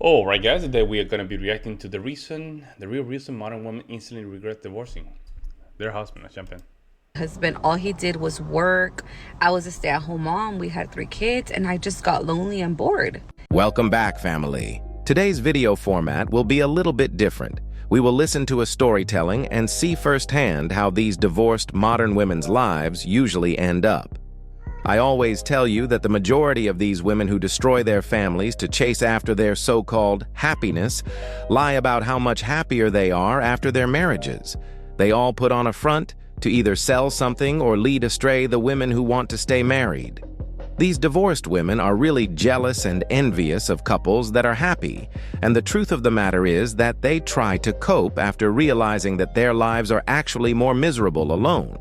All right, guys. Today we are going to be reacting to the real reason modern women instantly regret divorcing their husband. Let's jump in. Husband, all he did was work. I was a stay-at-home mom. We had 3 kids, and I just got lonely and bored. Welcome back, family. Today's video format will be a little bit different. We will listen to a storytelling and see firsthand how these divorced modern women's lives usually end up. I always tell you that the majority of these women who destroy their families to chase after their so-called happiness lie about how much happier they are after their marriages. They all put on a front to either sell something or lead astray the women who want to stay married. These divorced women are really jealous and envious of couples that are happy, and the truth of the matter is that they try to cope after realizing that their lives are actually more miserable alone.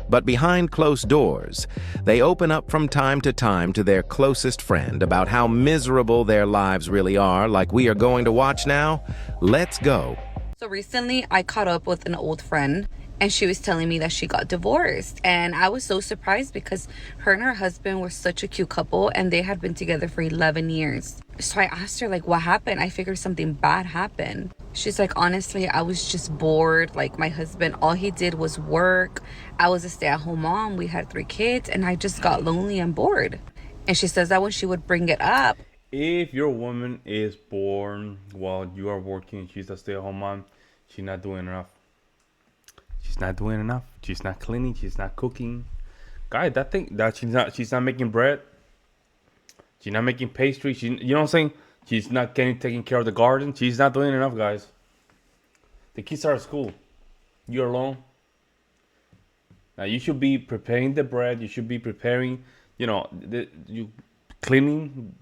But behind closed doors, they open up from time to time to their closest friend about how miserable their lives really are, like we are going to watch now. Let's go. So recently, I caught up with an old friend, and she was telling me that she got divorced. And I was so surprised because her and her husband were such a cute couple, and they had been together for 11 years. So I asked her, like, what happened? I figured something bad happened. She's like, honestly, I was just bored. Like, my husband, all he did was work. I was a stay-at-home mom. We had 3 kids, and I just got lonely and bored. And she says that when she would bring it up, If your woman is born while you are working, she's a stay-at-home mom, she's not doing enough. She's not doing enough. She's not cleaning. She's not cooking. Guys, that thing that she's not making bread. She's not making pastry. You know what I'm saying? She's not taking care of the garden. She's not doing enough, guys. The kids are at school. You're alone. Now you should be preparing the bread. You should be preparing, you cleaning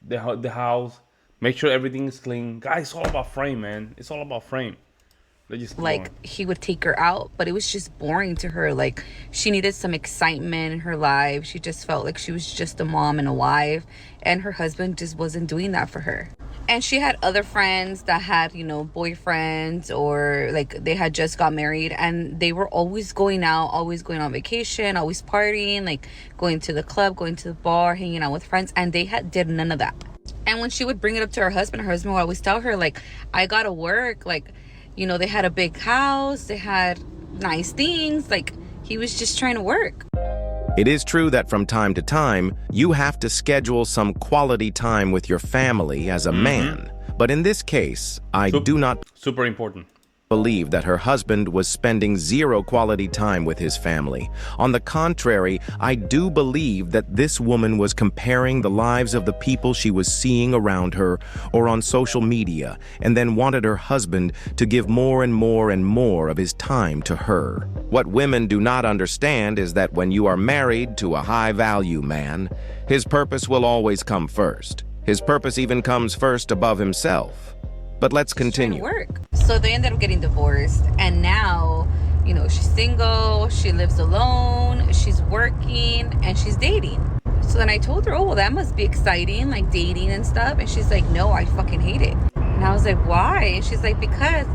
the house. Make sure everything is clean. Guys, it's all about frame, man. It's all about frame. Let's just keep like, going. he would take her out, but it was just boring to her. Like, she needed some excitement in her life. She just felt like she was just a mom and a wife, and her husband just wasn't doing that for her. And she had other friends that had, boyfriends, or like they had just got married, and they were always going out, always going on vacation, always partying, like going to the club, going to the bar, hanging out with friends, and they did none of that. And when she would bring it up to her husband would always tell her, like, I gotta work. Like, they had a big house, they had nice things. Like, he was just trying to work. It is true that from time to time, you have to schedule some quality time with your family as a man. But in this case, I do not Super important. believe that her husband was spending zero quality time with his family. On the contrary, I do believe that this woman was comparing the lives of the people she was seeing around her or on social media, and then wanted her husband to give more and more and more of his time to her. What women do not understand is that when you are married to a high-value man, his purpose will always come first. His purpose even comes first above himself. But let's continue. Work. So they ended up getting divorced, and now, she's single, she lives alone, she's working, and she's dating. So then I told her, oh, well, that must be exciting, like dating and stuff. And she's like, no, I fucking hate it. And I was like, why? And she's like, because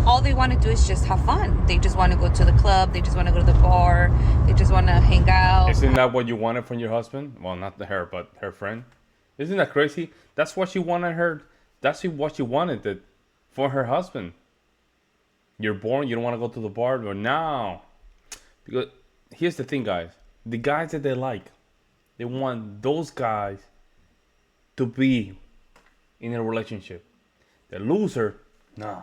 all they want to do is just have fun. They just want to go to the club, they just want to go to the bar, they just want to hang out. Isn't that what you wanted from your husband? Well, not her, but her friend. Isn't that crazy? That's what she wanted her. That's what she wanted for her husband. You're born, you don't want to go to the bar, but now, because here's the thing, guys. The guys that they like, they want those guys to be in a relationship. The loser, nah.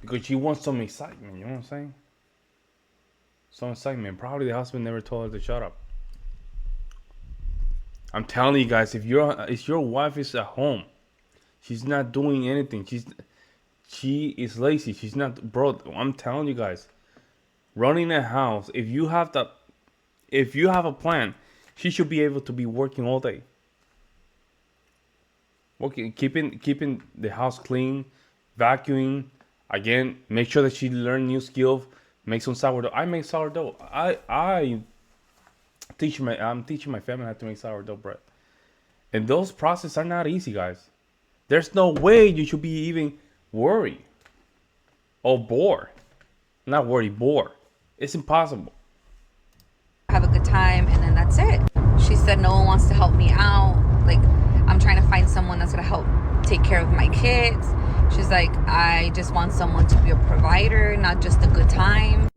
Because she wants some excitement, you know what I'm saying? Some excitement. Probably the husband never told her to shut up. I'm telling you guys, if your wife is at home, she's not doing anything. She is lazy. She's not, bro. I'm telling you guys, running a house. If you have a plan, she should be able to be working all day. Working, keeping the house clean, vacuuming. Again, make sure that she learn new skills. Make some sourdough. I make sourdough. I'm teaching my family how to make sourdough bread. And those processes are not easy, guys. There's no way you should be even worried or bored. Not worried, bored. It's impossible. Have a good time, and then that's it. She said no one wants to help me out. Like, I'm trying to find someone someone that's gonna help take care of my kids. She's like, I just want someone to be a provider, not just a good time.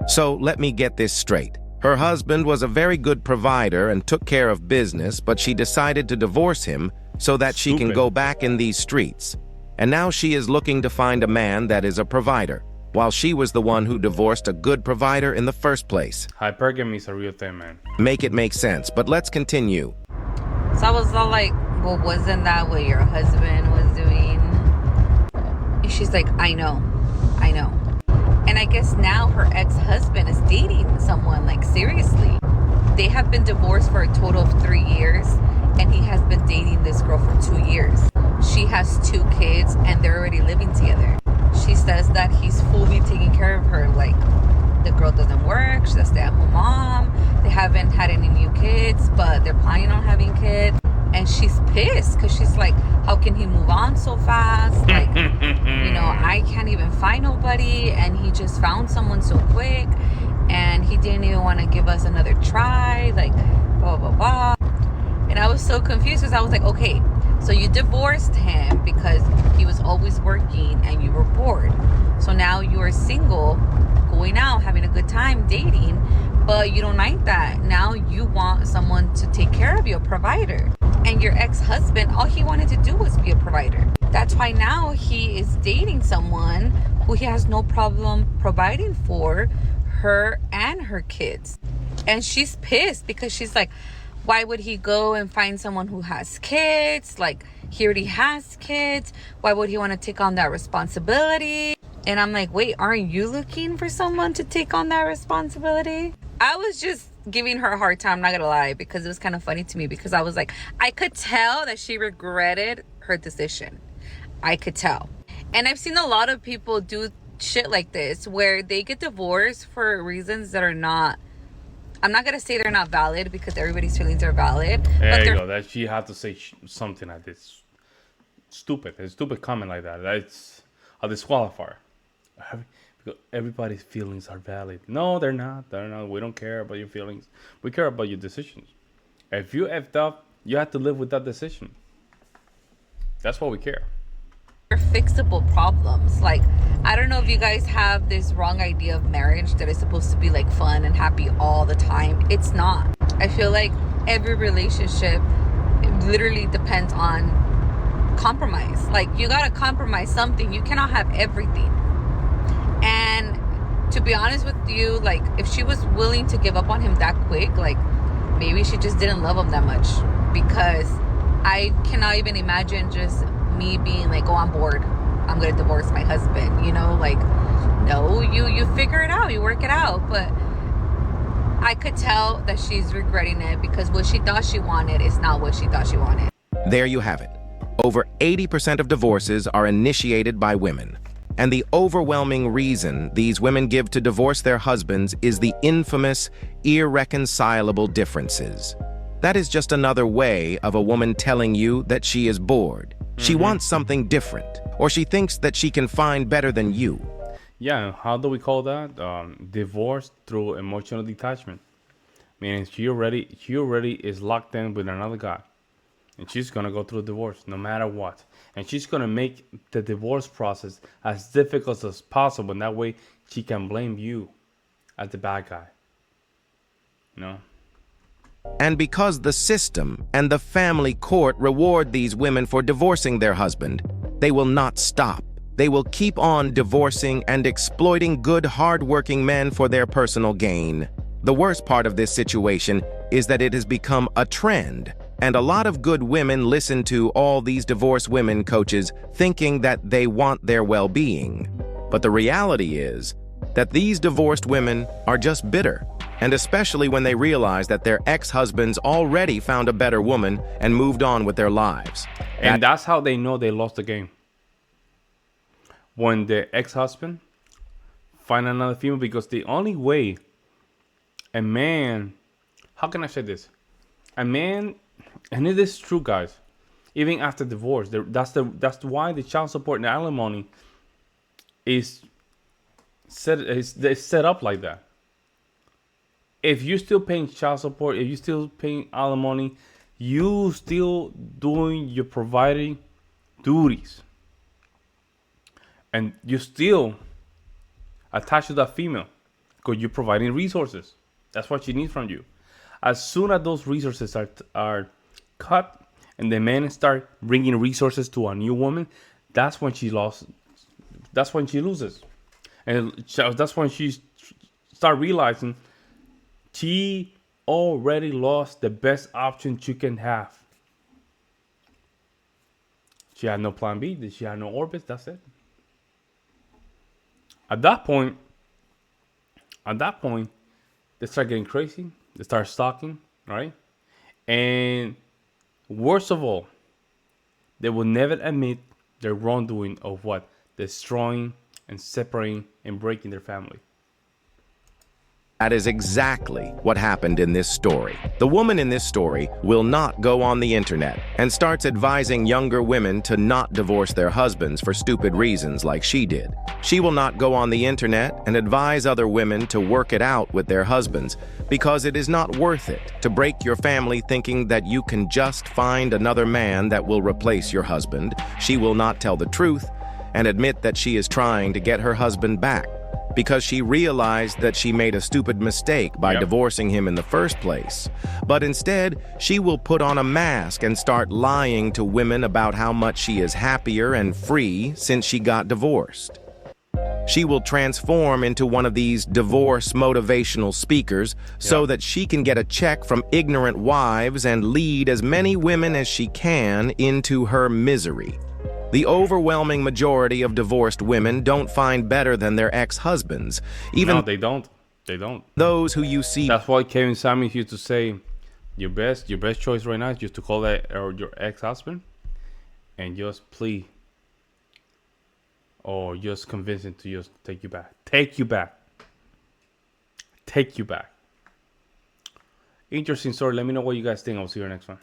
So let me get this straight. Her husband was a very good provider and took care of business, but she decided to divorce him so that she can go back in these streets. And now she is looking to find a man that is a provider, while she was the one who divorced a good provider in the first place. Hypergamy is a real thing, man. Make it make sense, but let's continue. So I was all like, well, wasn't that what your husband was doing? And she's like, I know. And I guess now her ex-husband is dating someone, like seriously. They have been divorced for a total of 3 years, and he has been dating this girl for 2 years. She has 2 kids, and they're already living together. She says that he's fully taking care of her. Like, the girl doesn't work, she's a stay-at-home mom. They haven't had any new kids, but they're planning on having kids. And she's pissed because she's like, how can he move on so fast? Like, I can't even find nobody, and he just found someone so quick, and he didn't even want to give us another try, like, blah, blah, blah. And I was so confused because I was like, okay, so you divorced him because he was always working and you were bored. So now you are single, going out, having a good time, dating, but you don't like that. Now you want someone to take care of you, a provider. And your ex-husband, all he wanted to do was be a provider. That's why now he is dating someone who he has no problem providing for her and her kids. And she's pissed because she's like, why would he go and find someone who has kids? Like, he already has kids. Why would he want to take on that responsibility? And I'm like, wait, aren't you looking for someone to take on that responsibility? I was just giving her a hard time, I'm not gonna lie, because it was kind of funny to me, because I was like, I could tell that she regretted her decision. I could tell. And I've seen a lot of people do shit like this where they get divorced for reasons that are not, I'm not gonna say they're not valid, because everybody's feelings are valid. There you go. That she had to say something like this. Stupid. A stupid comment like that. That's a disqualifier. Because everybody's feelings are valid. No, they're not. They're not. We don't care about your feelings. We care about your decisions. If you effed up, you have to live with that decision. That's what we care. They're fixable problems. Like, I don't know if you guys have this wrong idea of marriage that is supposed to be like fun and happy all the time. It's not. I feel like every relationship literally depends on compromise. Like, you gotta compromise something. You cannot have everything. And to be honest with you, like, if she was willing to give up on him that quick, like, maybe she just didn't love him that much. Because I cannot even imagine just me being like, oh, I'm bored, I'm gonna divorce my husband, like, no, you figure it out, you work it out. But I could tell that she's regretting it, because what she thought she wanted is not what she thought she wanted. There you have it. Over 80% of divorces are initiated by women. And the overwhelming reason these women give to divorce their husbands is the infamous, irreconcilable differences. That is just another way of a woman telling you that she is bored. She wants something different, or she thinks that she can find better than you. Yeah, how do we call that? Divorce through emotional detachment. Meaning she already is locked in with another guy. And she's going to go through a divorce no matter what. And she's going to make the divorce process as difficult as possible. And that way she can blame you as the bad guy. And because the system and the family court reward these women for divorcing their husband, they will not stop. They will keep on divorcing and exploiting good, hard-working men for their personal gain. The worst part of this situation is that it has become a trend. And a lot of good women listen to all these divorced women coaches thinking that they want their well-being. But the reality is that these divorced women are just bitter, and especially when they realize that their ex-husbands already found a better woman and moved on with their lives. And that's how they know they lost the game. When the ex-husband find another female, because the only way a man, how can I say this? A man, and it is true, guys, even after divorce, that's why the child support and the alimony is set up like that. If you're still paying child support, if you're still paying alimony, You still doing your providing duties, and you still attached to that female because you're providing resources. That's what she needs from you. As soon as those resources are cut and the men start bringing resources to a new woman, that's when she lost. That's when she loses, and that's when she start realizing she already lost the best option she can have. She had no plan B. She had no orbits. That's it. At that point, they start getting crazy. They start stalking, right? And worst of all, they will never admit their wrongdoing of what? Destroying and separating and breaking their family. That is exactly what happened in this story. The woman in this story will not go on the internet and starts advising younger women to not divorce their husbands for stupid reasons like she did. She will not go on the internet and advise other women to work it out with their husbands because it is not worth it to break your family thinking that you can just find another man that will replace your husband. She will not tell the truth and admit that she is trying to get her husband back, because she realized that she made a stupid mistake by divorcing him in the first place. But instead, she will put on a mask and start lying to women about how much she is happier and free since she got divorced. She will transform into one of these divorce motivational speakers so that she can get a check from ignorant wives and lead as many women as she can into her misery. The overwhelming majority of divorced women don't find better than their ex-husbands. Even No, they don't. They don't. those who you see. That's why Kevin Samuels used to say, your best choice right now is just to call that or your ex-husband and just plead or just convince him to just take you back. Take you back. Take you back. Interesting story. Let me know what you guys think. I'll see you next one.